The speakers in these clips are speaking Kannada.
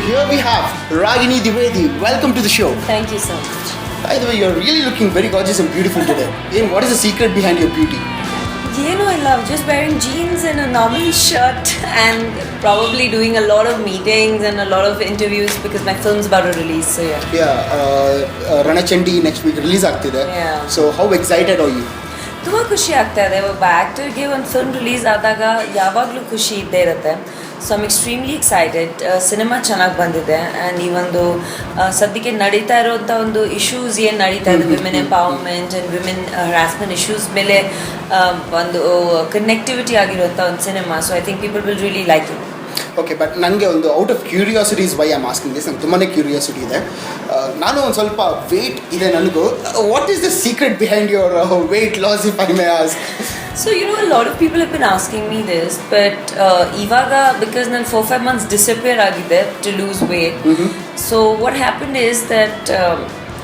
here we have Ragini Dwivedi. Welcome to the show. Thank you so much. By the way, you're really looking very gorgeous and beautiful today. Ian, what is the secret behind your beauty? I love just wearing jeans and a normal shirt and probably doing a lot of meetings and a lot of interviews because my film's about to release, so yeah. Yeah, Ranachandi next week release ಆಗ್ತಿದೆ. Yeah. So how excited are you? ತುಂಬ ಖುಷಿ ಆಗ್ತಾ ಇದೆ. ಒಬ್ಬ ಆ್ಯಕ್ಟರ್ಗೆ ಒಂದು ಫಿಲ್ಮ್ ರಿಲೀಸ್ ಆದಾಗ ಯಾವಾಗಲೂ ಖುಷಿ ಇದ್ದೇ ಇರುತ್ತೆ. So I'm extremely excited. Cinema ಚೆನ್ನಾಗಿ ಬಂದಿದೆ ಆ್ಯಂಡ್ ಈ ಒಂದು ಸದ್ಯಕ್ಕೆ ನಡೀತಾ ಇರೋವಂಥ ಒಂದು ಇಶ್ಯೂಸ್ ಏನು ನಡೀತಾ ಇದೆ, women empowerment and women harassment issues ಮೇಲೆ ಒಂದು ಕನೆಕ್ಟಿವಿಟಿ ಆಗಿರುವಂಥ ಒಂದು cinema. So I think people will really like it. Okay, but ನನಗೆ ಒಂದು out of curiosities why am asking this, ನಂಗೆ ತುಂಬಾ ಕ್ಯೂರಿಯಾಸಿಟಿ ಇದೆ. ನಾನು ಒಂದು ಸ್ವಲ್ಪ ವೆಯ್ಟ್ ಇದೆ ನನಗೂ. What is the secret behind your weight loss if I may ask? So a lot of people have been asking me this, but ivaga because nan 4-5 months disappear agide to lose weight. So what happened is that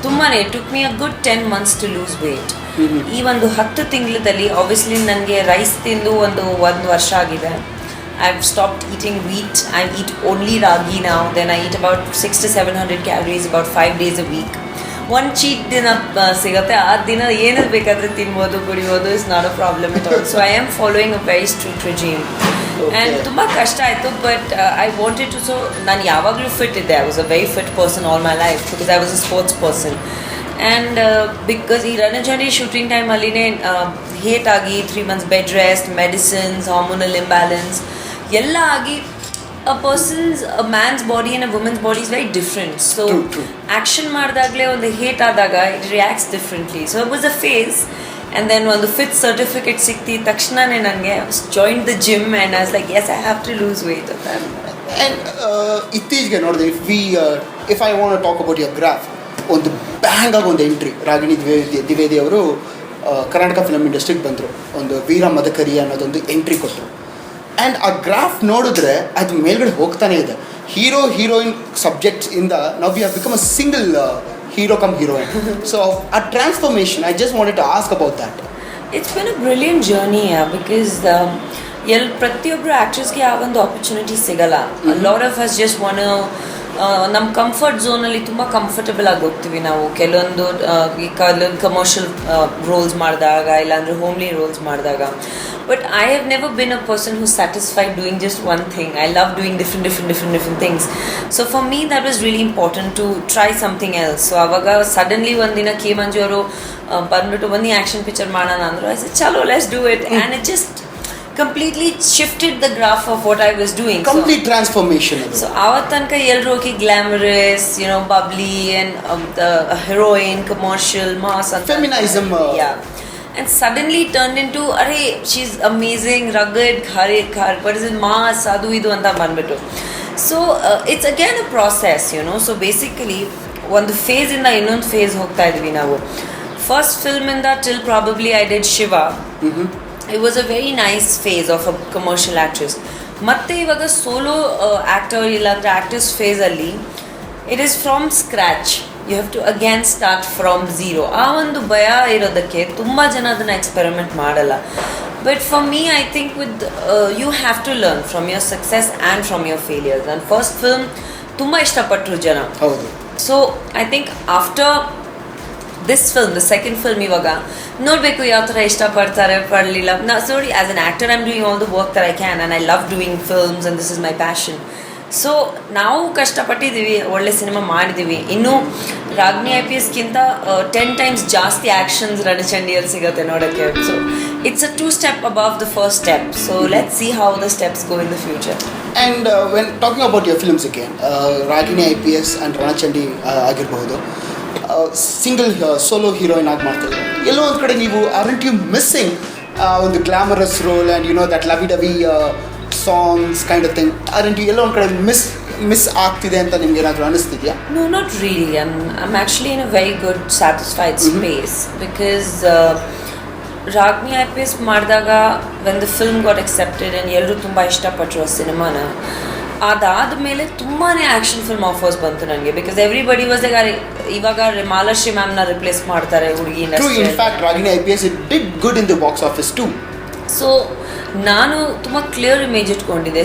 tummane it took me a good 10 months to lose weight. ಈ ಒಂದು 10 ತಿಂಗಳಲ್ಲಿ obviously ನನಗೆ ರೈಸ್ ತಿಂದು ಒಂದು ವರ್ಷ ಆಗಿದೆ. I've stopped eating wheat. I eat only ragi now. Then I eat about 600 to 700 calories about 5 days a week. ಒಂದು ಚೀಟ್ ದಿನ ಸಿಗುತ್ತೆ, ಆ ದಿನ ಏನಾದ್ರು ಬೇಕಾದರೆ ತಿನ್ಬೋದು, ಕುಡಿಬೋದು. Is not a problem it all. So I am following a very strict regime and ತುಂಬ ಕಷ್ಟ ಆಯಿತು. But I wanted to, so ನಾನು ಯಾವಾಗಲೂ ಫಿಟ್ ಇದ್ದೆ. I was a very fit person all my life because I was a sports person. And because ಈ ರಣಜನಿ ಶೂಟಿಂಗ್ ಟೈಮಲ್ಲಿನೇ ಹೇಟ್ ಆಗಿ 3 months bed rest, medicines, hormonal imbalance ಎಲ್ಲ ಆಗಿ a man's body and a woman's body is very different. So true. Action ಮಾಡಿದಾಗಲೇ ಒಂದು ಹೇಟ್ ಆದಾಗ it reacts differently. So it was a phase, and then ಒಂದು ಫಿಟ್ ಸರ್ಟಿಫಿಕೇಟ್ ಸಿಕ್ತಿ ತಕ್ಷಣನೇ ನನಗೆ joined the gym and I was like yes I have to lose weight. And ಇತ್ತೀಚೆಗೆ ನೋಡಿದೆ, if I want to talk about your graph, ಒಂದು ಬ್ಯಾಂಗ್ ಆಗಿ ಒಂದು ಎಂಟ್ರಿ ರಾಗಿಣಿ ದ್ವಿವೇದಿ ಅವರು ಕರ್ನಾಟಕ ಫಿಲಮ್ ಇಂಡಸ್ಟ್ರಿಗೆ ಬಂದರು. ಒಂದು ವೀರ ಮದಕರಿ ಅನ್ನೋದೊಂದು ಎಂಟ್ರಿ ಕೊಟ್ಟರು. ಆ್ಯಂಡ್ ಆ ಗ್ರಾಫ್ ನೋಡಿದ್ರೆ ಅದು ಮೇಲ್ಗಡೆ ಹೋಗ್ತಾನೆ ಇದೆ. ಹೀರೋ ಹೀರೋಯಿನ್ ಸಬ್ಜೆಕ್ಟ್ಸ್ ಇಂದ ನಾವು we have become a single hero come heroine. So ಆ transformation I just wanted to ask about that. It's been a brilliant journey because ಪ್ರತಿಯೊಬ್ಬರು ಆ್ಯಕ್ಟರ್ಸ್ಗೆ ಆ ಒಂದು ಆಪರ್ಚುನಿಟಿ ಸಿಗಲ್ಲ. Lot of us just want ನಮ್ಮ ಕಂಫರ್ಟ್ ಝೋನಲ್ಲಿ ತುಂಬ ಕಂಫರ್ಟಬಲ್ ಆಗಿ ಹೋಗ್ತೀವಿ ನಾವು. ಕೆಲವೊಂದು ಕಮರ್ಷಿಯಲ್ ರೋಲ್ಸ್ ಮಾಡಿದಾಗ ಇಲ್ಲಾಂದರೆ ಹೋಮ್ಲಿ ರೋಲ್ಸ್ ಮಾಡಿದಾಗ. But I have never been a person who satisfied doing just one thing. I love doing different things. So for me that was really important to try something else. So ಆವಾಗ ಸಡನ್ಲಿ ಒಂದಿನ ಕೆ ಮಂಜು ಅವರು ಬಂದ್ಬಿಟ್ಟು ಬನ್ನಿ ಆ್ಯಕ್ಷನ್ ಪಿಕ್ಚರ್ ಮಾಡೋಣ ಅಂದರು. ಐ ಸೆಡ್ ಚಲೋ let's do it. And it just completely shifted the graph of what I was doing. Complete transformation. So avat tanka elru ki glamorous, bubbly and the heroine, commercial, mass and feminism. Yeah. And suddenly turned into she's amazing, rugged, but is it mass adu idu anta banbitu. So it's again a process, So basically one phase inda innond phase hogta idvi ನಾವು. First film inda till probably I did Shiva. It was a very nice phase of a commercial actress. ಮತ್ತೆ ಇವಾಗ ಸೋಲೋ ಆ್ಯಕ್ಟರ್ ಇಲ್ಲಾಂದರೆ ಆ್ಯಕ್ಟರ್ಸ್ ಫೇಸಲ್ಲಿ it is from scratch. You have to again start from zero. ಆ ಒಂದು ಭಯ ಇರೋದಕ್ಕೆ ತುಂಬ ಜನ ಅದನ್ನು ಎಕ್ಸ್ಪೆರಿಮೆಂಟ್ ಮಾಡಲ್ಲ. But for me I think with you have to learn from your success and from your failures. ನನ್ನ ಫಸ್ಟ್ ಫಿಲ್ಮ್ ತುಂಬ ಇಷ್ಟಪಟ್ಟರು ಜನ. ಹೌದು. So I think after this film, the second film, ಇವಾಗ ನೋಡಬೇಕು ಯಾವ ಥರ ಇಷ್ಟಪಡ್ತಾರೆ ಪಡಲಿಲ್ಲ. ನೋಡಿ as an actor I am doing all the work that I can and I love doing films and this is my passion. So ನಾವು ಕಷ್ಟಪಟ್ಟಿದ್ದೀವಿ, ಒಳ್ಳೆ ಸಿನಿಮಾ ಮಾಡಿದ್ದೀವಿ. ಇನ್ನೂ ರಾಗಿಣಿ IPSಗಿಂತ 10 times ಜಾಸ್ತಿ ಆ್ಯಕ್ಷನ್ಸ್ ರಣಚಂಡಿಯಲ್ಲಿ ಸಿಗುತ್ತೆ ನೋಡೋಕ್ಕೆ. So it's a 2 step above the first step. So let's see how the steps go in the future. And when talking about your films again, Ragini IPS and ರಣಚಂಡಿ ಆಗಿರಬಹುದು, ಸಿಂಗಲ್ ಸೋಲೋ ಹೀರೋಯಿನ್ ಆಗಿ ಮಾಡ್ತಿದ್ರು. ಎಲ್ಲೋ ಒಂದು ಕಡೆ ನೀವು ಆರ್ಂಟ್ ಯು ಮಿಸ್ಸಿಂಗ್ ಒಂದು glamorous role and that lovey dovey songs kind of thing, aren't you ಎಲ್ಲೋ ಒಂದು ಕಡೆ ಮಿಸ್ ಆಗ್ತಿದೆ ಅಂತ ನಿಮ್ಗೆ ಏನಾದರೂ ಅನಿಸ್ತಿದೆಯಾ? No, not really. I'm actually in a very good satisfied space because Ragini IPS ಮಾಡಿದಾಗ when the film got accepted and ಎಲ್ಲರೂ ತುಂಬ ಇಷ್ಟಪಟ್ಟರು ಆ ಸಿನಿಮಾನ, ಅದಾದಮೇಲೆ ತುಂಬಾ ಆ್ಯಕ್ಷನ್ ಫಿಲ್ಮ್ ಆಫರ್ಸ್ ಬಂತು ನನಗೆ. ಬಿಕಾಸ್ ಎವ್ರಿಬಡಿ ವಾಸ್ ಲೈಕ್ ಇವಾಗ ಮಾಲಾಶ್ರೀ ಮ್ಯಾಮ್ನ ರಿಪ್ಲೇಸ್ ಮಾಡ್ತಾರೆ ಹುಡುಗಿ industry. In fact Ragini IPS it did good in the box office too. So ನಾನು ತುಂಬ ಕ್ಲಿಯರ್ ಇಮೇಜ್ ಇಟ್ಕೊಂಡಿದ್ದೆ.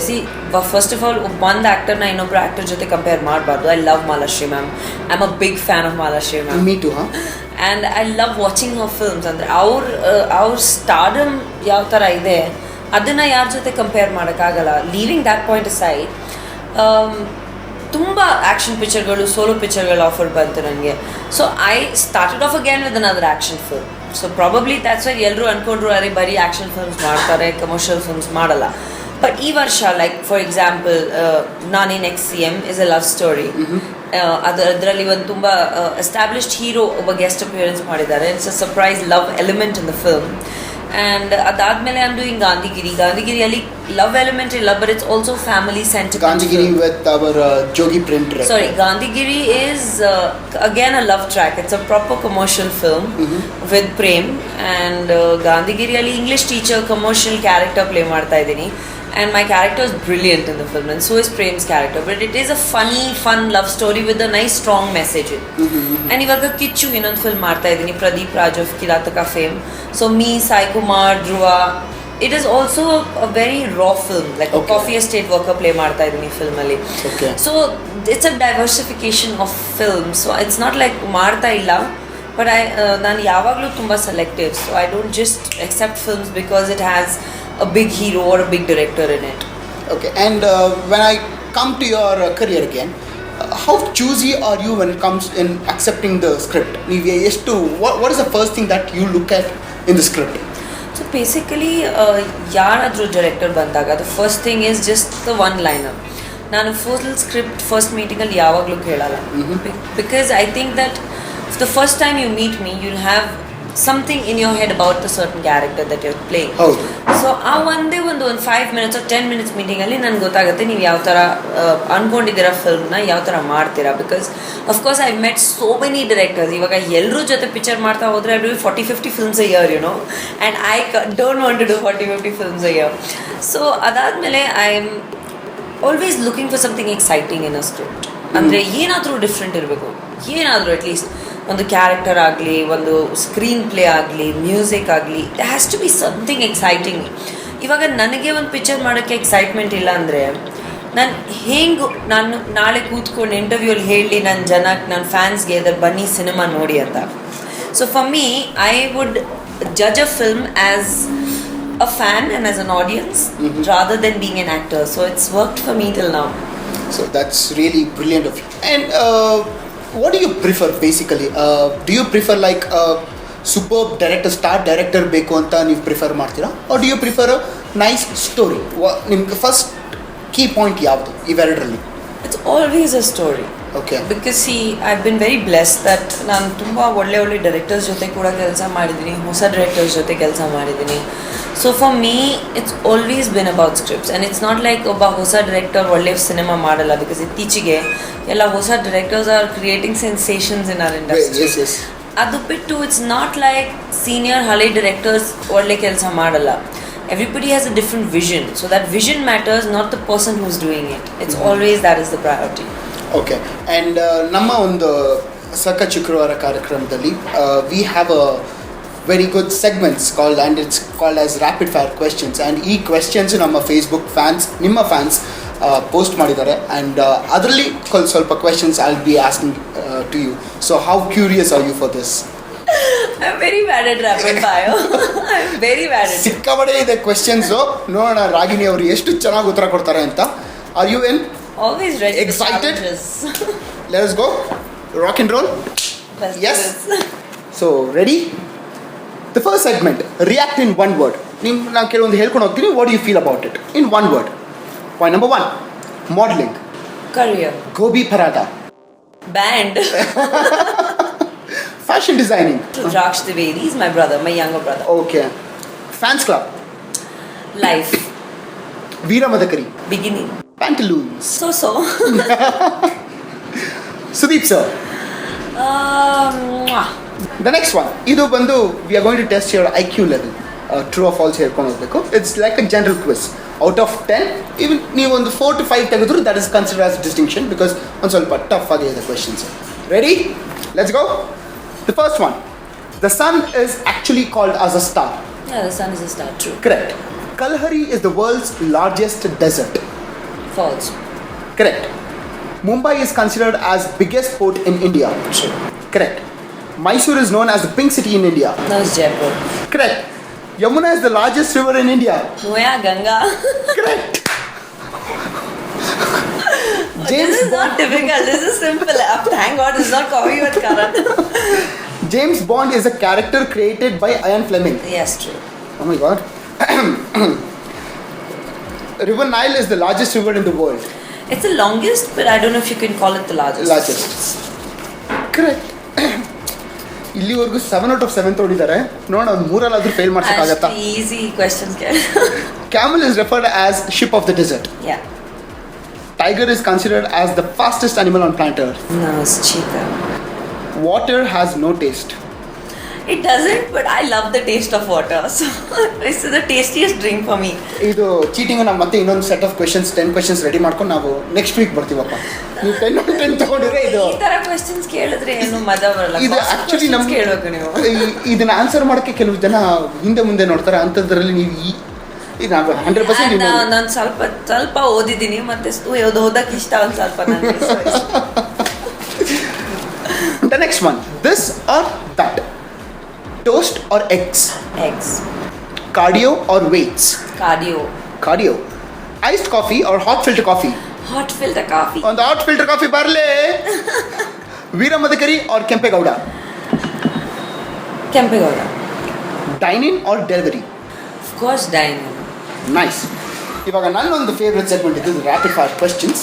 ಫಸ್ಟ್ ಆಫ್ ಆಲ್ ಒಂದು ಆ್ಯಕ್ಟರ್ನ ಇನ್ನೊಬ್ಬರು ಆ್ಯಕ್ಟರ್ ಜೊತೆ ಕಂಪೇರ್ ಮಾಡಬಾರ್ದು. I love Malashree ma'am. I am a big fan of Malashree ma'am. Me too. And I love watching ಅವರ್ ಫಿಲ್ಮ್ಸ್. ಅಂದರೆ ಅವ್ರ ಸ್ಟಾರ್ಡಮ್ ಯಾವ ಥರ ಇದೆ ಅದನ್ನು ಯಾರ ಜೊತೆ ಕಂಪೇರ್ ಮಾಡೋಕ್ಕಾಗಲ್ಲ. ಲೀವಿಂಗ್ ದ್ಯಾಟ್ ಪಾಯಿಂಟ್ ಸೈಡ್, ತುಂಬ ಆ್ಯಕ್ಷನ್ ಪಿಕ್ಚರ್ಗಳು, ಸೋಲೋ ಪಿಕ್ಚರ್ಗಳು ಆಫರ್ ಬಂತು ನನಗೆ. So I started of again with another action film. So probably that's why ಎಲ್ಲರೂ ಅಂದ್ಕೊಂಡ್ರು ಅರೆ ಬರೀ ಆ್ಯಕ್ಷನ್ ಫಿಲ್ಮ್ಸ್ ಮಾಡ್ತಾರೆ, ಕಮರ್ಷಿಯಲ್ ಫಿಲ್ಮ್ಸ್ ಮಾಡಲ್ಲ. ಬಟ್ ಈ ವರ್ಷ ಲೈಕ್ ಫಾರ್ ಎಕ್ಸಾಂಪಲ್ ನಾನೇ next CM is A love story. ಅದರಲ್ಲಿ ಒಂದು ತುಂಬ ಎಸ್ಟಾಬ್ಲಿಷ್ಡ್ ಹೀರೋ ಒಬ್ಬ ಗೆಸ್ಟ್ ಅಪಿಯರೆನ್ಸ್ ಮಾಡಿದ್ದಾರೆ. It's a surprise love element in the film. And ಅದಾದಮೇಲೆ ಐ ಆಮ್ ಡೂಯಿಂಗ್ ಗಾಂಧಿಗಿರಿಯಲ್ಲಿ ಲವ್ ಎಲಿಮೆಂಟ್ ಇಲ್ಲ, but it's also family sentiment. Gandhigiri with our Jogi Prem track. Sorry, Gandhigiri is again a love track. It's a proper commercial film with Prem, and Gandhigiri ali English teacher commercial character play ಮಾಡ್ತಾ ಇದ್ದೀನಿ. And my character is brilliant in the film, and so is Prem's character. But it is a funny, fun love story with a nice, strong message. And ಇವಾಗ ಕಿಚ್ಚು ಇನ್ನೊಂದು ಫಿಲ್ಮ್ ಮಾಡ್ತಾ ಇದ್ದೀನಿ, Pradeep Raj of Kirataka fame. So me, Sai Kumar, Dhruva. It is also a very raw film, like a coffee estate worker play ಮಾಡ್ತಾ ಇದ್ದೀನಿ ಫಿಲ್ಮಲ್ಲಿ. So it's a diversification of films. So it's not like ಮಾಡ್ತಾ ಇಲ್ಲ, but ನಾನು ಯಾವಾಗಲೂ ತುಂಬ selective. So I don't just accept films because it has a big hero or a big director in it. Okay, and when I come to your career again, how choosy are you when it comes in accepting the script? What is the first thing that you look at in the script? So basically, ಯಾರಾದರೂ ಡೈರೆಕ್ಟರ್ ಬಂದಾಗ the first thing is just the one liner. ನಾನು ಫುಲ್ ಸ್ಕ್ರಿಪ್ಟ್ ಫಸ್ಟ್ ಮೀಟಿಂಗಲ್ಲಿ ಯಾವಾಗಲೂ ಕೇಳಲ್ಲ. Because I think that the first time you meet me, you'll have something in your head about the certain character that you're playing. So ಆ ಒಂದೇ ಒಂದು 5 minutes or 10 minutes ಮೀಟಿಂಗಲ್ಲಿ ನನಗೆ ಗೊತ್ತಾಗುತ್ತೆ ನೀವು ಯಾವ ಥರ ಅಂದ್ಕೊಂಡಿದ್ದೀರಾ ಫಿಲ್ಮ್ನ, ಯಾವ ಥರ ಮಾಡ್ತೀರಾ. Because of course I met so many directors. ಇವಾಗ ಎಲ್ಲರೂ ಜೊತೆ ಪಿಕ್ಚರ್ ಮಾಡ್ತಾ ಹೋದರೆ I do 40-50 films a year, and I don't want to do 40-50 films a year. So ಅದಾದಮೇಲೆ I am always looking for something exciting in a script. ಅಂದರೆ ಏನಾದರೂ ಡಿಫ್ರೆಂಟ್ ಇರಬೇಕು, ಏನಾದರೂ ಅಟ್ಲೀಸ್ಟ್ ಒಂದು ಕ್ಯಾರೆಕ್ಟರ್ ಆಗಲಿ, ಒಂದು ಸ್ಕ್ರೀನ್ ಪ್ಲೇ ಆಗಲಿ, ಮ್ಯೂಸಿಕ್ ಆಗಲಿ, it has to be something exciting. ಇವಾಗ ನನಗೆ ಒಂದು ಪಿಕ್ಚರ್ ಮಾಡೋಕ್ಕೆ ಎಕ್ಸೈಟ್ಮೆಂಟ್ ಇಲ್ಲ ಅಂದರೆ ನಾನು ನಾಳೆ ಕೂತ್ಕೊಂಡು ಇಂಟರ್ವ್ಯೂಲ್ಲಿ ಹೇಳಿ ನನ್ನ ಫ್ಯಾನ್ಸ್ಗೆ ಅದರ ಬನ್ನಿ ಸಿನಿಮಾ ನೋಡಿ ಅಂತ. So for me I would judge a film as a fan and as an audience rather than being an actor. So it's worked for me till now. So that's really brilliant of you. And what do you prefer basically? Do you prefer like a superb director, star director ಬೇಕು ಅಂತ ನೀವು ಪ್ರಿಫರ್ ಮಾಡ್ತೀರಾ, or do you prefer a nice story? ನಿಮ್ಗೆ ಫಸ್ಟ್ ಕೀ ಪಾಯಿಂಟ್ ಯಾವುದು ಇವೆರಡರಲ್ಲಿ? It's always a story. Okay. Because see, I've been very blessed that ನಾನು ತುಂಬ ಒಳ್ಳೆ ಡೈರೆಕ್ಟರ್ಸ್ ಜೊತೆ ಕೂಡ ಕೆಲಸ ಮಾಡಿದ್ದೀನಿ, ಹೊಸ ಡೈರೆಕ್ಟರ್ಸ್ ಜೊತೆ ಕೆಲಸ ಮಾಡಿದ್ದೀನಿ. So for me it's always been about scripts. And it's not like ಒಬ್ಬ ಹೊಸ ಡೈರೆಕ್ಟರ್ ಒಳ್ಳೆ ಸಿನಿಮಾ ಮಾಡಲ್ಲ. ಬಿಕಾಸ್ ಇತ್ತೀಚೆಗೆ ಎಲ್ಲ ಹೊಸ directors are creating sensations in our industry. ಅದು ಬಿಟ್ಟು ಇಟ್ಸ್ ನಾಟ್ ಲೈಕ್ ಸೀನಿಯರ್ ಹಳೆ ಡೈರೆಕ್ಟರ್ಸ್ ಒಳ್ಳೆ ಕೆಲಸ ಮಾಡಲ್ಲ. Everybody has a different vision. So that vision matters, not the person who's doing it. It's always that is the priority. Okay. And ನಮ್ಮ ಒಂದು ಸಕ ಶುಕ್ರವಾರ ಕಾರ್ಯಕ್ರಮದಲ್ಲಿ we have a very good segments called, and it's called as rapid fire questions. And ಈ questions ನಮ್ಮ Facebook fans, ನಿಮ್ಮ fans post ಮಾಡಿದ್ದಾರೆ. And ಅದರಲ್ಲಿ ಸ್ವಲ್ಪ questions I'll be asking to you. So how curious are you for this? I'm very bad at rapid fire. I'm very bad at it. ಸಿಕ್ಕಾಬಡೆ ಇದೆ ಕ್ವೆಶ್ಚನ್ಸು. ನೋಡೋಣ ರಾಗಿಣಿ ಅವರು ಎಷ್ಟು ಚೆನ್ನಾಗಿ ಉತ್ತರ ಕೊಡ್ತಾರೆ ಅಂತ. Are you in? Always ready. Excited? Let us go. Rock and roll. Yes. So ready? The first segment, react in one word. ನಾನು ಕೆಲವೊಂದು ಹೇಳ್ಕೊಂಡು ಹೋಗ್ತೀನಿ. What do you feel about it? In one word. Point number 1, modeling. Career. Gobi paratha. Band. Fashion designing. Raksh Trivedi is my brother, my younger brother. Okay. Fans club. Life. Veera Madakari. Beginning. Pantaloons. So. Sudeep sir. The next one. Idu bandu, we are going to test your IQ level. True or false ಹೇಳ್ಕೊಂಡು ಹೋಗಬೇಕು. It's like a general quiz. Out of 10, even ನೀವು ಒಂದು 4 to 5 ತೆಗೆದ್ರು, that is considered as distinction because ಒಂದು ಸ್ವಲ್ಪ ಟಫ್ ಆಗಿದೆ questions. Ready? Let's go. The first one. The sun is actually called as a star. Yeah, the sun is a star. True. Correct. Kalahari is the world's largest desert. False. Correct. Mumbai is considered as biggest port in India. True. Correct. Mysore is known as the pink city in India. No, it's Jaipur. Correct. Yamuna is the largest river in India. Noya Ganga. Correct. This is not difficult. This is simple. Thank God it's not coffee with Karan. James Bond is a character created by Ian Fleming. Yes, true. Oh my God. River Nile is the largest river in the world. It's the longest, but I don't know if you can call it the largest. Largest. Correct. ಇಲ್ಲಿವರೆಗೂ 7 out of 7 ತೊಗೊಂಡಿದ್ದಾರೆ. ನೋಡೋಣ ಒಂದು ಮೂರಲ್ಲಾದ್ರೂ fail ಮಾಡ್ಸಕ್ಕಾಗತ್ತಾ? Easy questions. Camel is referred as ship of the desert. Yeah. Tiger is considered as the fastest animal on planet Earth. No, it's cheetah. Water has no taste. It doesn't, but I love the taste of water. So it's the tastiest drink for me. ಇದು ಚೀಟಿಂಗ್ ನಾವು ಮತ್ತೆ ಇನ್ನೊಂದು set of questions 10 questions ready ಮಾಡ್ಕೊಂಡು ನಾವು ನೆಕ್ಸ್ಟ್ ವೀಕ್ ಬರ್ತೀವಪ್ಪ. ನೀವು 10 ತಗೊಂಡಿದ್ರೆ ಇದು ಈ ತರ ಕ್ವೆಶ್ಚನ್ಸ್ ಕೇಳಿದ್ರೆ ಏನು ಮಜಾ ಬರಲ್ಲ. ಇದು ಆಕ್ಚುಲಿ ನಮ್ಗೆ ಕೇಳಬೇಕು ನೀವು. ಇದನ್ನ ಆನ್ಸರ್ ಮಾಡೋಕ್ಕೆ ಕೆಲವು ಜನ ಹಿಂದೆ ಮುಂದೆ ನೋಡ್ತಾರೆ. ಅಂಥದ್ರಲ್ಲಿ ನೀವು ಇದು ನಾವು 100% ನಾನು ಸ್ವಲ್ಪ ಓದಿದ್ದೀನಿ ಮತ್ತೆ ಓದಕ್ಕೆ ಇಷ್ಟ ಒಂದು ಸ್ವಲ್ಪ ನನಗೆ. The next one, this or that, toast or eggs, Eggs. cardio or weights, Cardio. iced coffee or hot filter coffee. Hot filter coffee. On the hot filter coffee barle. Veera Madhukari or Kempegowda. Kempegowda. Dine in or delivery. Of course, dine in. Nice. ಇವಾಗ ನನ್ನೊಂದು ಫೇವ್ರೆಟ್ ಸೆಗ್ಮೆಂಟ್ ಇದು rapid fire questions.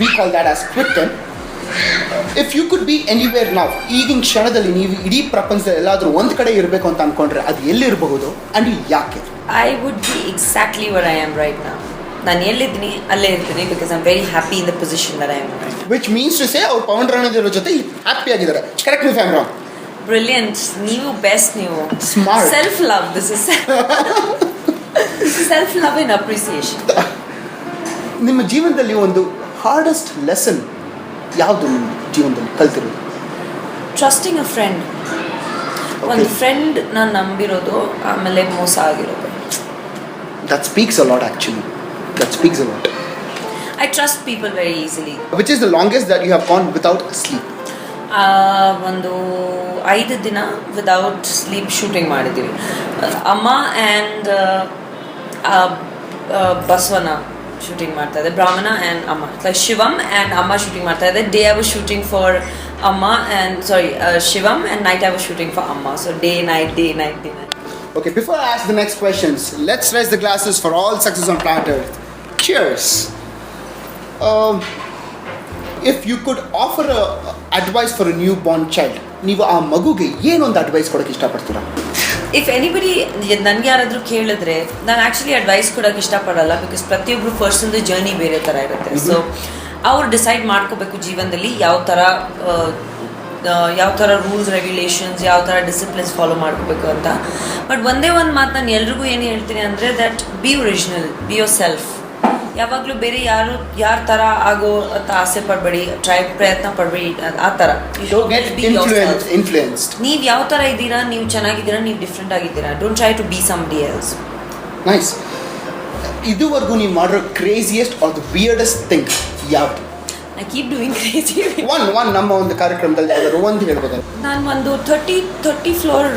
We call that as quick time. If you could be anywhere now, ಈಗಿನ ಕ್ಷಣದಲ್ಲಿ ನೀವು ಇಡೀ ಪ್ರಪಂಚದಲ್ಲಿ ಎಲ್ಲಾದರೂ ಒಂದು ಕಡೆ ಇರಬೇಕು ಅಂತ ಅನ್ಕೊಂಡ್ರೆ ಅದು ಎಲ್ಲಿರಬಹುದು ಆ್ಯಂಡ್ ಯಾಕೆ? I would be exactly where I am right now. ನಾನು ಎಲ್ಲಿದ್ದೀನಿ ಅಲ್ಲೇ ಇರ್ತೀನಿ because I am very happy in the position that I am right. Which means to say ಅವ್ರು ಪವನ್ ರಾಣದೇವ್ರ ಜೊತೆ ಹ್ಯಾಪಿ ಆಗಿದ್ದಾರೆ. Correct me if I am wrong. Brilliant. ನೀವು ಬೆಸ್ಟ್. ನೀವು smart. Self love. This is self love in appreciation. ನಿಮ್ಮ ಜೀವನದಲ್ಲಿ ಒಂದು ಹಾರ್ಡೆಸ್ಟ್ ಲೆಸನ್ ಯಾವುದು ನಿಮ್ಮ ಜೀವನದಲ್ಲಿ ಕಲ್ತಿರೋದು? Trusting a friend. ಒಂದು ಫ್ರೆಂಡ್ ನಾನು ನಂಬಿರೋದು ಆಮೇಲೆ ಮೋಸ ಆಗಿರೋದು. That speaks a lot actually. That speaks a lot. I trust people very easily. Which is the longest that you have gone without sleep? ಒಂದು 5 ದಿನ ವಿದೌಟ್ ಸ್ಲೀಪ್ ಶೂಟಿಂಗ್ ಮಾಡಿದ್ದೀವಿ. ಅಮ್ಮ ಆ್ಯಂಡ್ ಬಸವನ ಶೂಟಿಂಗ್ ಮಾಡ್ತಾ ಇದೆ. Brahmana and Amma, like Shivam and Amma shooting ಮಾಡ್ತಾ ಇದೆ. Day I was shooting for Amma and Shivam and night I was shooting for Amma. So day night. Okay, before I ask the next questions, let's raise the glasses for all success on planet Earth. Cheers. If you could offer advice for a newborn child, ನೀವು ಆ ಮಗುಗೆ ಏನೊಂದು ಅಡ್ವೈಸ್ ಕೊಡೋಕ್ಕೆ ಇಷ್ಟಪಡ್ತೀರಾ? ಇಫ್ ಎನಿಬಡಿ ನನಗೆ ಯಾರಾದರೂ ಕೇಳಿದ್ರೆ ನಾನು ಆ್ಯಕ್ಚುಲಿ ಅಡ್ವೈಸ್ ಕೊಡೋಕ್ಕೆ ಇಷ್ಟಪಡಲ್ಲ. ಬಿಕಾಸ್ ಪ್ರತಿಯೊಬ್ಬರು ಪರ್ಸನ್ದು ಜರ್ನಿ ಬೇರೆ ಥರ ಇರುತ್ತೆ. ಸೊ ಅವ್ರು ಡಿಸೈಡ್ ಮಾಡ್ಕೋಬೇಕು ಜೀವನದಲ್ಲಿ ಯಾವ ಥರ ರೂಲ್ಸ್ ರೆಗ್ಯುಲೇಷನ್ಸ್, ಯಾವ ಥರ ಡಿಸಿಪ್ಲಿನ್ಸ್ ಫಾಲೋ ಮಾಡ್ಕೋಬೇಕು ಅಂತ. ಬಟ್ ಒಂದೇ ಒಂದು ಮಾತು ನಾನು ಎಲ್ರಿಗೂ ಏನು ಹೇಳ್ತೀನಿ ಅಂದರೆ that be original, be your self. ಯಾವಾಗಲೂ ಬೇರೆ ಯಾರ ಥರ ಆಗೋ ಅಂತ ಆಸೆ ಪಡಬೇಡಿ, ಪ್ರಯತ್ನ ಪಡಬೇಡಿ. ಆ ಥರ ನೀವು ಯಾವ ಥರ ಇದ್ದೀರಾ, ನೀವು ಚೆನ್ನಾಗಿದ್ದೀರಾ, ನೀವು ಡಿಫ್ರೆಂಟ್ ಆಗಿದ್ದೀರಾ. Don't try to be somebody else. Nice. ಇದುವರೆಗೂ ನೀವು ಮಾಡಿರೋ craziest or the weirdest thing ಯಾವುದು? I keep doing crazy. One ನಮ್ಮ ಒಂದು ಕಾರ್ಯಕ್ರಮದಲ್ಲಿ ಯಾವ್ದಾದ್ರು ಒಂದು ಹೇಳ್ಬೋದಲ್ಲ? ನಾನು ಒಂದು 30 floor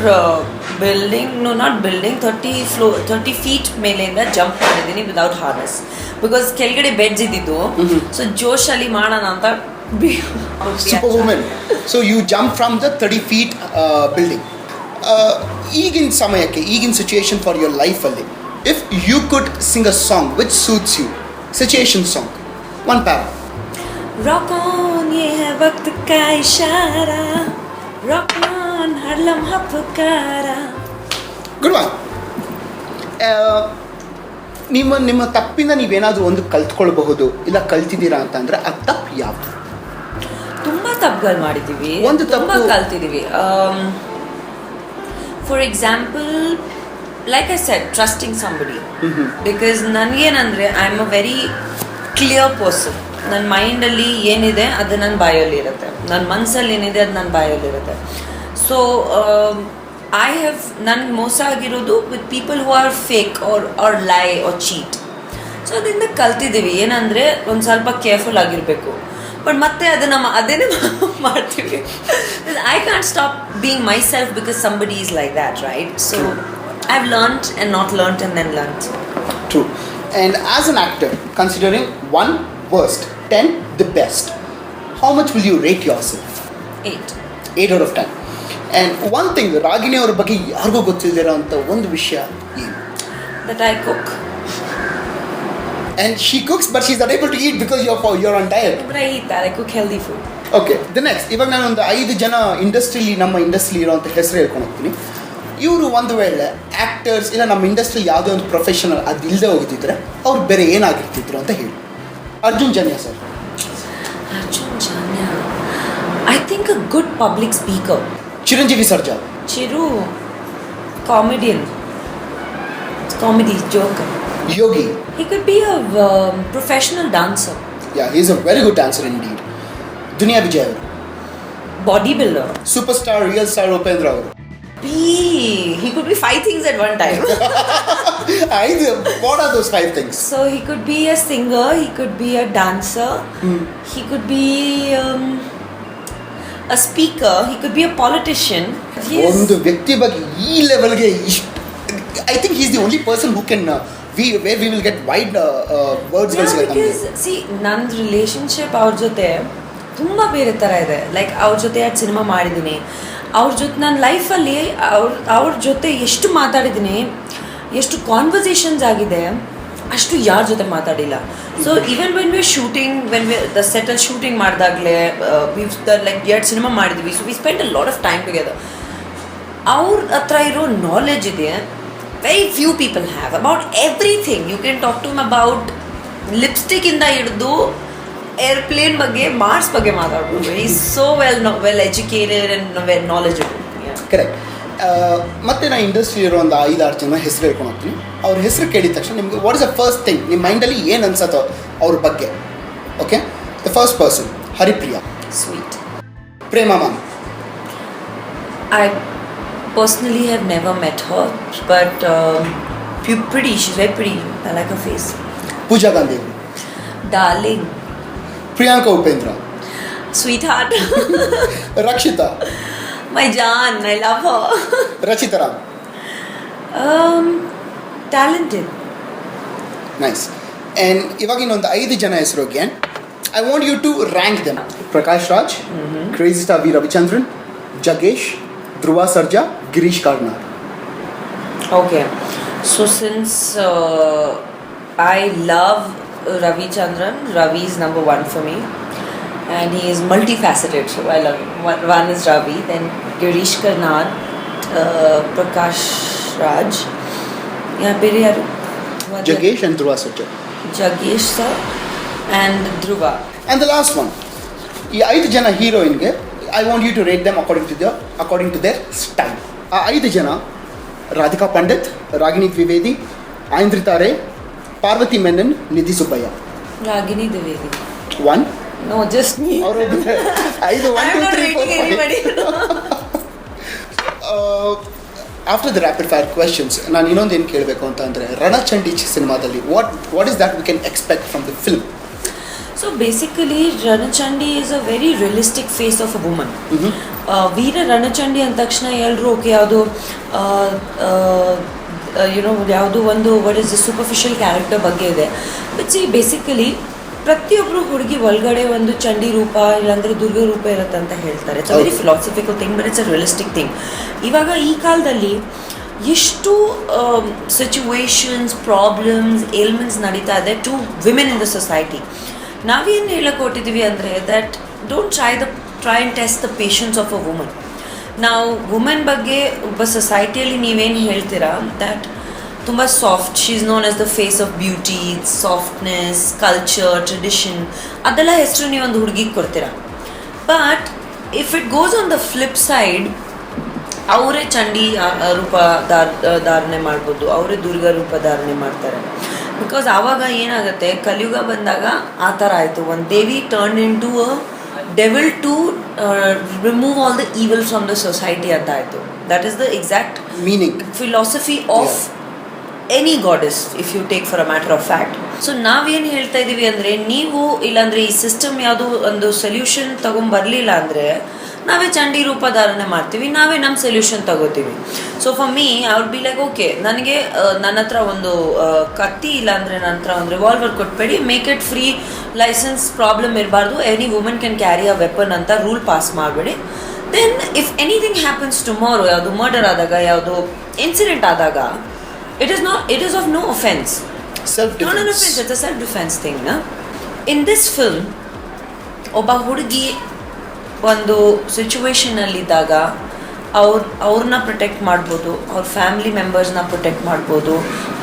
building, not building, 30 feet ಮೇಲಿಂದ ಜಂಪ್ ಮಾಡಿದ್ದೀನಿ ವಿದೌಟ್ ಹಾರ್ನೆಸ್. ಬಿಕಾಸ್ ಕೆಳಗಡೆ ಬೆಡ್ಸ್ ಇದ್ದಿದ್ದು. ಸೊ ಜೋಶಲ್ಲಿ ಮಾಡೋಣ ಅಂತ. Super women. So you jump from the 30 feet building. ಈಗಿನ ಸಮಯಕ್ಕೆ, ಈಗಿನ ಸಿಚುಯೇಷನ್ ಫಾರ್ ಯುವರ್ ಲೈಫಲ್ಲಿ, if you could sing a song which suits you, situation song, one para. Rock on, ये है वक्त का इशारा. Rock on, हर लम्हा पुकारा. Good one. ನಿಮ್ಮ ತಪ್ಪಿಂದ ನೀವೇನಾದರೂ ಒಂದು ಕಲ್ತ್ಕೊಳ್ಬಹುದು, ಇಲ್ಲ ಕಲ್ತಿದ್ದೀರಾ ಅಂತಂದ್ರೆ ಆ ತಪ್ಪು ಯಾವುದು? ತುಂಬ ತಪ್ಪುಗಳು ಮಾಡಿದ್ದೀವಿ, ಒಂದು ತುಂಬ ಕಲ್ತಿದ್ದೀವಿ. For example, like I said, trusting somebody. Because ನನಗೇನಂದರೆ I am a very clear person. ನನ್ನ ಮೈಂಡಲ್ಲಿ ಏನಿದೆ ಅದು ನನ್ನ ಬಾಯಲ್ಲಿ ಇರುತ್ತೆ, ನನ್ನ ಮನಸ್ಸಲ್ಲಿ ಏನಿದೆ ಅದು ನನ್ನ ಬಾಯಲ್ಲಿರುತ್ತೆ. ಸೊ I have ನನ್ಗೆ ಮೋಸ ಆಗಿರೋದು with people who are fake or lie or cheat. So ಅದರಿಂದ ಕಲ್ತಿದ್ದೀವಿ ಏನಂದರೆ ಒಂದು ಸ್ವಲ್ಪ ಕೇರ್ಫುಲ್ ಆಗಿರಬೇಕು. ಬಟ್ ಮತ್ತೆ ಅದೇನೇ ಮಾಡ್ತೀವಿ. I can't stop being myself because somebody is like that, right? So I have learned and not learned and then learned. True. And as an actor, considering 1 worst, 10 the best, how much will you rate yourself? 8. 8 out of 10. And one thing, Ragini ಅವ್ರ ಬಗ್ಗೆ ಯಾರಿಗೂ ಗೊತ್ತಿದ್ದೀರೋ ಅಂತ ಒಂದು ವಿಷಯ ಏನು? That I cook. And she cooks, but she's not able to eat because you're on diet. But I eat that. I cook healthy food. Okay, the next. ಇವಾಗ ನಾನು ಒಂದು 5 ಜನ ನಮ್ಮ ಇಂಡಸ್ಟ್ರಿಲಿ ಇರೋಂಥ ಹೆಸರು ಹೇಳ್ಕೊಂಡು ಹೋಗ್ತೀನಿ. ಇವರು ಒಂದು ವೇಳೆ ಆ್ಯಕ್ಟರ್ಸ್ ಇಲ್ಲ ನಮ್ಮ ಇಂಡಸ್ಟ್ರಿಲಿ ಯಾವುದೇ ಒಂದು ಪ್ರೊಫೆಷನಲ್ ಅದು ಇಲ್ಲದೆ ಹೋಗಿದ್ದಿದ್ರೆ ಅವ್ರು ಬೇರೆ ಏನಾಗಿರ್ತಿದ್ರು ಅಂತ ಹೇಳಿ. Arjun Janya sir. Arjun Janya. I think a good public speaker. Chiranjeevi Sarja. Chiru. Comedian. Comedy joker. Yogi. He could be a professional dancer. Yeah, he is a very good dancer indeed. Duniya Vijay ಅವರು. Bodybuilder. Super star real star Upendra ಅವರು. He could be 5 things at one time. What are those 5 things? So he could be a singer, he could be a dancer, he could be a speaker, he could be a politician. ಒಂದು ವ್ಯಕ್ತಿ ಬಗ್ಗೆ ಈ ಲೆವೆಲ್ಗೆ I think he is the only person who can where we will get wide words. Because see, ನನ್ನ ರಿಲೇಶನ್ಶಿಪ್ ಅವ್ರ ಜೊತೆ ತುಂಬ ಬೇರೆ ಥರ ಇದೆ. ಲೈಕ್ ಅವ್ರ ಜೊತೆ ಎರಡು ಸಿನಿಮಾ ಮಾಡಿದ್ದೀನಿ, ಅವ್ರ ಜೊತೆ ನನ್ನ ಲೈಫಲ್ಲಿ ಅವ್ರ ಜೊತೆ ಎಷ್ಟು ಮಾತಾಡಿದ್ದೀನಿ, ಎಷ್ಟು ಕಾನ್ವರ್ಸೇಷನ್ಸ್ ಆಗಿದೆ, ಅಷ್ಟು ಯಾರ ಜೊತೆ ಮಾತಾಡಿಲ್ಲ. So even when we shooting the ಸೆಟಲ್ ಶೂಟಿಂಗ್ ಮಾಡಿದಾಗಲೇ ಲೈಕ್ 2 ಸಿನಿಮಾ ಮಾಡಿದ್ವಿ. So we spend a lot of time together. ಅವ್ರ ಹತ್ರ ಇರೋ ನಾಲೆಜ್ ಇದೆ very few people have about everything. You can talk to him about lipstick ಇಂದ ಹಿಡಿದು ಏರ್ಪ್ಲೇನ್ ಬಗ್ಗೆ, ಮಾರ್ಸ್ ಬಗ್ಗೆ ಮಾತಾಡ್ಬೋದು. He is so well educated and well knowledgeable. Correct. ಮತ್ತೆ ನಾನು ಇಂಡಸ್ಟ್ರಿ ಇರೋ ಒಂದು 5-6 ಜನ ಹೆಸರು ಹೇಳ್ಕೊಂಡು ಹೋಗ್ತೀನಿ. ಅವ್ರ ಹೆಸರು ಕೇಳಿದ ತಕ್ಷಣ ನಿಮಗೆ what is the first thing ನಿಮ್ಮ ಮೈಂಡಲ್ಲಿ ಏನು ಅನ್ಸತ್ತೋ ಅವ್ರ ಬಗ್ಗೆ? Okay, the first person Haripriya. Sweet. Prema ma'am. I personally have never met her, but pretty. She's very pretty. I like her face. Pooja Gandhi. Darling. Priyanka Upendra. Sweetheart. Rakshita. My Jaan. I love her. Rachita Ram. Talented. Nice. And ಇವಾಗ ಇನ್ನೊಂದು 5 ಜನ ಹೆಸರು again I want you to rank them. Prakash Raj, crazy star V Ravichandran, ಜಗೇಶ್, Dhruva Sarja, Girish Karnad. Okay, so since I love Ravichandran, Ravi is number 1 for me, and he is multifaceted, so I love him. One is Ravi, then Girish Karnad, Prakash Raj, bere yaru? Jagesh and Dhruva Sarja. Jagesh sir and Dhruva. And the last one, ಈ 5 ಜನ ಹೀರೋಯಿನ್ಗೆ I want you to rate them according to their style. ಆ 5 ಜನ ರಾಧಿಕಾ ಪಂಡಿತ್, ರಾಗಿಣಿ ದ್ವಿವೇದಿ, ಐಂದ್ರಿತಾ ರೇ, ಪಾರ್ವತಿ ಮೆನನ್, ನಿಧಿ Subbaiah. Ragini Dwivedi. 1. No, just me. ಅವರು 5 1 2 3 4 anybody. After the rapid fire questions ನಾನು ಇನ್ನೊಂದು ಏನು ಕೇಳಬೇಕು ಅಂತ ಅಂದರೆ ರಣಚಂಡಿ ಸಿನಿಮಾದಲ್ಲಿ what is that we can expect from the film? So basically, Ranachandi is a very realistic face of a woman. ವೀರ ರಣಚಂಡಿ ಅಂದ ತಕ್ಷಣ ಎಲ್ಲರೂ ಓಕೆ ಯಾವುದು ಯಾವುದೋ ಒಂದು what is the superficial character ಬಗ್ಗೆ ಇದೆ. ಬಟ್ ಸಿ ಬೇಸಿಕಲಿ ಪ್ರತಿಯೊಬ್ಬರು ಹುಡುಗಿ ಒಳಗಡೆ ಒಂದು ಚಂಡಿ ರೂಪ ಇಲ್ಲಾಂದರೆ ದುರ್ಗ ರೂಪ ಇರುತ್ತೆ ಅಂತ ಹೇಳ್ತಾರೆ. It's a very philosophical thing, but it's a realistic thing. ಇವಾಗ ಈ ಕಾಲದಲ್ಲಿ ಎಷ್ಟು ಸಿಚುವೇಶನ್ಸ್, ಪ್ರಾಬ್ಲಮ್ಸ್, ಏಲ್ಮೆಂಟ್ಸ್ ನಡೀತಾ ಇದೆ to women in the society. ನಾವೇನು ಹೇಳಕ್ಕೆ ಹೊಟ್ಟಿದ್ದೀವಿ ಅಂದರೆ that don't try and test the patience of a woman. ನಾವು ವುಮೆನ್ ಬಗ್ಗೆ ಒಬ್ಬ ಸೊಸೈಟಿಯಲ್ಲಿ ನೀವೇನು ಹೇಳ್ತೀರಾ ದ್ಯಾಟ್ ತುಂಬ soft, she is known as the face of beauty, softness, culture, tradition, ಅದೆಲ್ಲ ಹೆಸರು ನೀವೊಂದು ಹುಡುಗಿಗೆ ಕೊಡ್ತೀರಾ. But if it goes on the flip side, ಅವರೇ ಚಂಡಿ ರೂಪ ಧಾರಣೆ ಮಾಡ್ಬೋದು, ಅವರೇ ದುರ್ಗ ರೂಪ ಧಾರಣೆ ಮಾಡ್ತಾರೆ. ಬಿಕಾಸ್ ಆವಾಗ ಏನಾಗುತ್ತೆ, ಕಲಿಯುಗ ಬಂದಾಗ ಆ ಥರ ಆಯಿತು. ಒಂದು ದೇವಿ turn into a devil to remove all the evil from the society ಅಂತ ಆಯಿತು. That is the exact meaning. philosophy of any goddess, if you take for a matter of fact. So ನಾವೇನು ಹೇಳ್ತಾ ಇದ್ದೀವಿ ಅಂದರೆ, ನೀವು ಇಲ್ಲಾಂದರೆ ಈ ಸಿಸ್ಟಮ್ ಯಾವುದು ಒಂದು ಸೊಲ್ಯೂಷನ್ ತೊಗೊಂಬರಲಿಲ್ಲ ಅಂದರೆ ನಾವೇ ಚಂಡಿ ರೂಪ ಧಾರಣೆ ಮಾಡ್ತೀವಿ, ನಾವೇ ನಮ್ಮ ಸೊಲ್ಯೂಷನ್ ತಗೋತೀವಿ. So for me I would be like, okay, ನನಗೆ ನನ್ನ ಹತ್ರ ಒಂದು ಕತ್ತಿ ಇಲ್ಲ ಅಂದರೆ ನನ್ನ ಹತ್ರ ಒಂದು ರಿವಾಲ್ವರ್ ಕೊಟ್ಬೇಡಿ, make it free license, problem ಇರಬಾರ್ದು, any woman can carry a weapon ಅಂತ ರೂಲ್ ಪಾಸ್ ಮಾಡಬೇಡಿ. Then if anything happens tomorrow, ಯಾವುದು ಮರ್ಡರ್ ಆದಾಗ, ಯಾವುದು ಇನ್ಸಿಡೆಂಟ್ ಆದಾಗ, it is of no offense. Self-defense. Not an offense, it's a self-defense thing. Na? In this film, ಒಬ್ಬ ಹುಡುಗಿ ಒಂದು ಸಿಚುವೇಶನಲ್ಲಿದ್ದಾಗ ಅವ್ರನ್ನ ಪ್ರೊಟೆಕ್ಟ್ ಮಾಡ್ಬೋದು, ಅವ್ರ ಫ್ಯಾಮಿಲಿ ಮೆಂಬರ್ಸ್ನ ಪ್ರೊಟೆಕ್ಟ್ ಮಾಡ್ಬೋದು,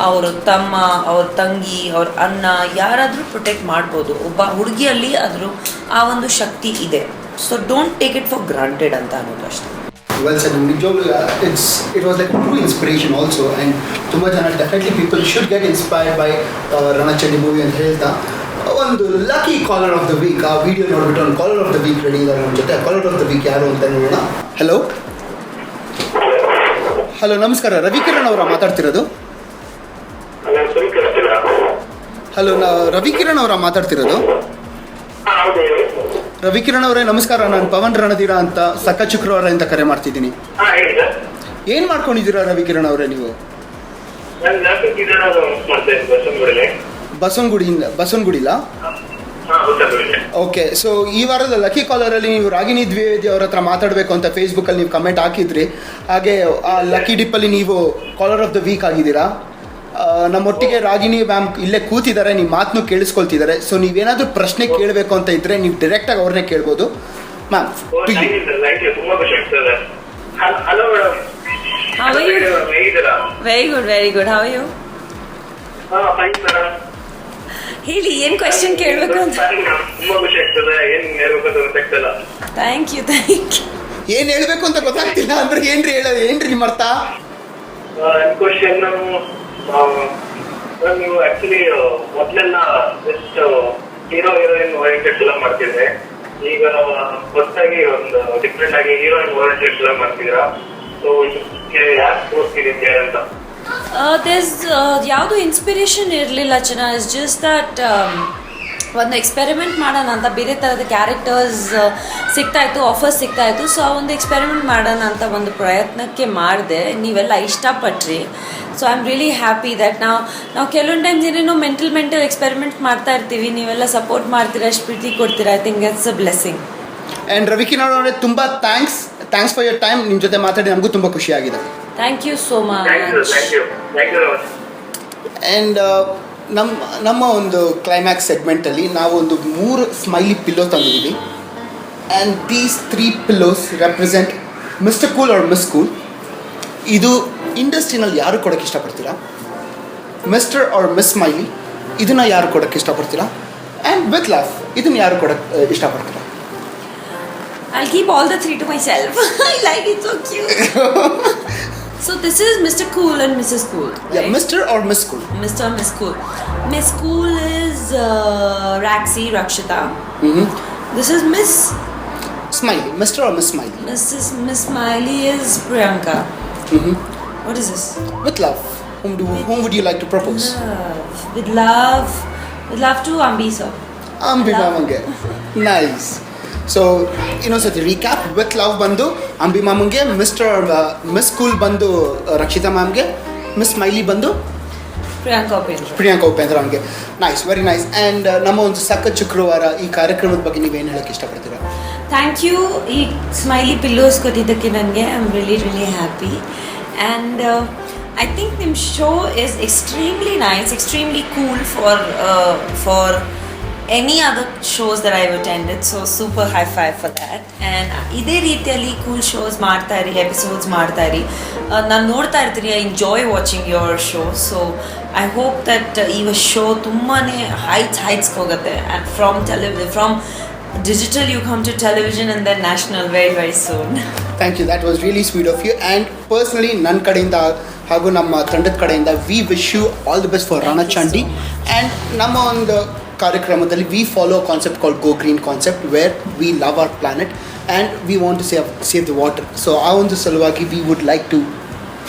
ಅವ್ರ ತಮ್ಮ, ಅವ್ರ ತಂಗಿ, ಅವ್ರ ಅಣ್ಣ, ಯಾರಾದರೂ ಪ್ರೊಟೆಕ್ಟ್ ಮಾಡ್ಬೋದು. ಒಬ್ಬ ಹುಡುಗಿಯಲ್ಲಿ ಅದ್ರ ಆ ಒಂದು ಶಕ್ತಿ ಇದೆ. So don't take it for granted ಅಂತ ಅನ್ನೋದು ಅಷ್ಟೇ. Well said. It was like a true inspiration also, and ತುಂಬಾ ಜನ definitely people should get inspired by Ranachandi movie ಅಂತ ಹೇಳ್ತಾ ಒಂದು lucky caller of the week ಆ ವಿಡಿಯೋ ನೋಡ್ಬಿಟ್ಟು ಒಂದು caller of the week ready ಇದ್ದಾರೆ ನಮ್ಮ ಜೊತೆ. ಕಾಲರ್ ಆಫ್ ದ ವೀಕ್ ಯಾರು ಅಂತ ನೋಡೋಣ. ಹಲೋ ನಮಸ್ಕಾರ, ರವಿಕಿರಣ್ ಅವರ ಮಾತಾಡ್ತಿರೋದು? ಹಲೋ, ರವಿಕಿರಣ್ ಅವರ ಮಾತಾಡ್ತಿರೋದು? ರವಿಕಿರಣ್ ಅವರೇ ನಮಸ್ಕಾರ, ನಾನು ಪವನ್ ರಣಧೀರ ಅಂತ ಸಕ್ಕ ಶುಕ್ರವಾರದಿಂದ ಕರೆ ಮಾಡ್ತಿದ್ದೀನಿ. ಏನು ಮಾಡ್ಕೊಂಡಿದ್ದೀರಾ ರವಿಕಿರಣ್ ಅವರೇ ನೀವು? ಬಸವನಗುಡಿಲ್ಲ? ಓಕೆ, ಸೊ ಈ ವಾರದ ಲಕ್ಕಿ ಕಾಲರಲ್ಲಿ ನೀವು ರಾಗಿಣಿ ದ್ವಿವೇದಿ ಅವ್ರ ಹತ್ರ ಮಾತಾಡಬೇಕು ಅಂತ ಫೇಸ್ಬುಕ್ಕಲ್ಲಿ ನೀವು ಕಮೆಂಟ್ ಹಾಕಿದ್ರಿ. ಹಾಗೆ ಆ ಲಕ್ಕಿ ಡಿಪ್ಪಲ್ಲಿ ನೀವು ಕಾಲರ್ ಆಫ್ ದ ವೀಕ್ ಆಗಿದ್ದೀರಾ. ನಮ್ಮೊಟ್ಟಿಗೆ ರಾಗಿಣಿ ಮ್ಯಾಮ್ ಇಲ್ಲೇ ಕೂತಿದ್ದಾರೆ, ನಿಮ್ಮ ಮಾತನ್ನು ಕೇಳಿಸ್ಕೊಳ್ತಿದ್ದಾರೆ. ಸೊ ನೀವೇನಾದರೂ ಪ್ರಶ್ನೆ ಕೇಳಬೇಕು ಅಂತ ಇದ್ದರೆ ನೀವು ಡೈರೆಕ್ಟಾಗಿ ಅವ್ರನ್ನೇ ಕೇಳ್ಬೋದು. Ma'am, very good. How are you? ಹೇಳಿ, ಏನು ಕ್ವೆಶ್ಚನ್ ಕೇಳಬೇಕು ಅಂತ? Thank you. ಏನು ಹೇಳಬೇಕು ಅಂತ ಗೊತ್ತಾಗ್ತಿಲ್ಲ ಅಂದ್ರೆ ಏನ್ರಿ ನಿಮ್ಮ ಅರ್ಥ? ನೀವು ಆಕ್ಚುಲಿ ಮೊದಲೆಲ್ಲ just hero heroine oriented film ಮಾಡ್ತಿದ್ರೆ, ಈಗ ಹೊಸದಾಗಿ ಒಂದು ಡಿಫ್ರೆಂಟ್ ಆಗಿ ಹೀರೋಯಿನ್ ಓರಿಯೆಂಟೆಡ್ ಫಿಲಮ್ ಮಾಡ್ತಿದ್ದೀರಾ. ಸೊ ಯಾಕೆ ತೋರಿಸ್ತಿದ್ದೀರಿ ಅಂತ? ಯಾವುದು ಇನ್ಸ್ಪಿರೇಷನ್ ಇರಲಿಲ್ಲ ಚೆನ್ನ. ಇಟ್ಸ್ ಜಸ್ಟ್ ದಟ್ ಒಂದು ಎಕ್ಸ್ಪೆರಿಮೆಂಟ್ ಮಾಡೋಣ ಅಂತ, ಬೇರೆ ಥರದ ಕ್ಯಾರೆಕ್ಟರ್ಸ್ ಸಿಗ್ತಾಯಿತ್ತು, ಆಫರ್ಸ್ ಸಿಗ್ತಾಯಿತ್ತು. ಸೊ ಆ ಒಂದು ಎಕ್ಸ್ಪೆರಿಮೆಂಟ್ ಮಾಡೋಣ ಅಂತ ಒಂದು ಪ್ರಯತ್ನಕ್ಕೆ ಮಾಡಿದೆ. ನೀವೆಲ್ಲ ಇಷ್ಟಪಟ್ರಿ. So I am really happy that ನಾವು ಕೆಲವೊಂದು ಟೈಮ್ಸ್ ಏನೇನೋ ಮೆಂಟಲ್ ಎಕ್ಸ್ಪೆರಿಮೆಂಟ್ ಮಾಡ್ತಾ ಇರ್ತೀವಿ, ನೀವೆಲ್ಲ ಸಪೋರ್ಟ್ ಮಾಡ್ತೀರಾ, ಅಷ್ಟು ಪ್ರೀತಿ ಕೊಡ್ತೀರಾ. I think that's a blessing. And Ravikiran ಅವರೇ ತುಂಬ ಥ್ಯಾಂಕ್ಸ್ ಫಾರ್ ಯೋರ್ ಟೈಮ್. ನಿಮ್ಮ ಜೊತೆ ಮಾತಾಡಿ ನಮಗೂ ತುಂಬ ಖುಷಿಯಾಗಿದೆ. Thank you so much. And ನಮ್ಮ ಒಂದು ಕ್ಲೈಮ್ಯಾಕ್ಸ್ ಸೆಗ್ಮೆಂಟಲ್ಲಿ ನಾವು ಒಂದು 3 ಸ್ಮೈಲಿ ಪಿಲ್ಲೋ ತಂದಿದ್ದೀವಿ. And these 3 pillows represent mister cool or miss cool. ಇದು ಇಂಡಸ್ಟ್ರಿನಲ್ಲಿ ಯಾರು ಕೊಡೋಕ್ಕೆ ಇಷ್ಟಪಡ್ತೀರಾ? ಮಿಸ್ಟರ್ ಆರ್ ಮಿಸ್ ಸ್ಮೈಲಿ, ಇದನ್ನು ಯಾರು ಕೊಡೋಕ್ಕೆ ಇಷ್ಟಪಡ್ತೀರಾ? ಆ್ಯಂಡ್ ವಿತ್ ಲಾಫ್, ಇದನ್ನು ಯಾರು ಕೊಡೋಕ್ಕೆ ಇಷ್ಟಪಡ್ತೀರಾ? I'll keep all the 3 to myself. I like it, so cute. So this is Mr. Cool and Mrs. Cool. Right? Yeah, Mr. or Miss Cool? Mr. or Miss Cool. Miss Cool is Rakshita. Mm-hmm. This is Miss Smiley. Mr. or Miss Smiley? Miss Smiley is Priyanka. Mm-hmm. What is this? With love. Whom would you like to propose? With love to Ambi sir. Ambi Mamange. Nice. So ಇನ್ನೊಂದ್ಸತಿ ರೀಕ್ಯಾಪ್. ವಿತ್ ಲವ್ ಬಂದು ಅಂಬಿ ಮಾಮಂಗೆ, ಮಿಸ್ ಕೂಲ್ ಬಂದು ರಕ್ಷಿತಾ ಮ್ಯಾಮ್ಗೆ, ಮಿಸ್ ಸ್ಮೈಲಿ ಬಂದು ಪ್ರಿಯಾಂಕಾ ಉಪೇಂದ್ರ ಅವ್ನಿಗೆ. Nice, very nice. ಆ್ಯಂಡ್ ನಮ್ಮ ಒಂದು ಸಕ್ಕ ಶುಕ್ರವಾರ ಈ ಕಾರ್ಯಕ್ರಮದ ಬಗ್ಗೆ ನೀವೇನು ಹೇಳೋಕ್ಕೆ ಇಷ್ಟಪಡ್ತೀರಾ? Thank you. ಈ ಸ್ಮೈಲಿ ಪಿಲ್ಲೋಸ್ ಕೊಟ್ಟಿದ್ದಕ್ಕೆ ನನಗೆ I am really happy. And I think ನಿಮ್ಮ show is extremely nice, extremely cool for any other shows that I've attended, so super high five for that. And ಇದೇ ರೀತಿಯಲ್ಲಿ ಕೂಲ್ ಶೋಸ್ ಮಾಡ್ತಾ ಇರಿ, ಎಪಿಸೋಡ್ಸ್ ಮಾಡ್ತಾ ಇರಿ. ನಾನು ನೋಡ್ತಾ ಇರ್ತೀನಿ, I enjoy watching your show. So I hope that ಈ ಶೋ ತುಂಬಾ ಹೈಟ್ಸ್ಗೆ ಹೋಗುತ್ತೆ. And from digital you come to television and then national very very soon. Thank you, that was really sweet of you. And personally ನನ್ನ ಕಡೆಯಿಂದ ಹಾಗೂ ನಮ್ಮ ತಂಡದ ಕಡೆಯಿಂದ we wish you all the best for Ranachandi. And ನಮ್ಮ ಒಂದು ಕಾರ್ಯಕ್ರಮದಲ್ಲಿ we follow concept called go green concept where we love hour planet and we want to save the water. So ಆ ಒಂದು ಸಲುವಾಗಿ we would like to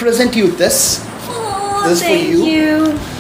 present you this. Oh, This is for thank you. you.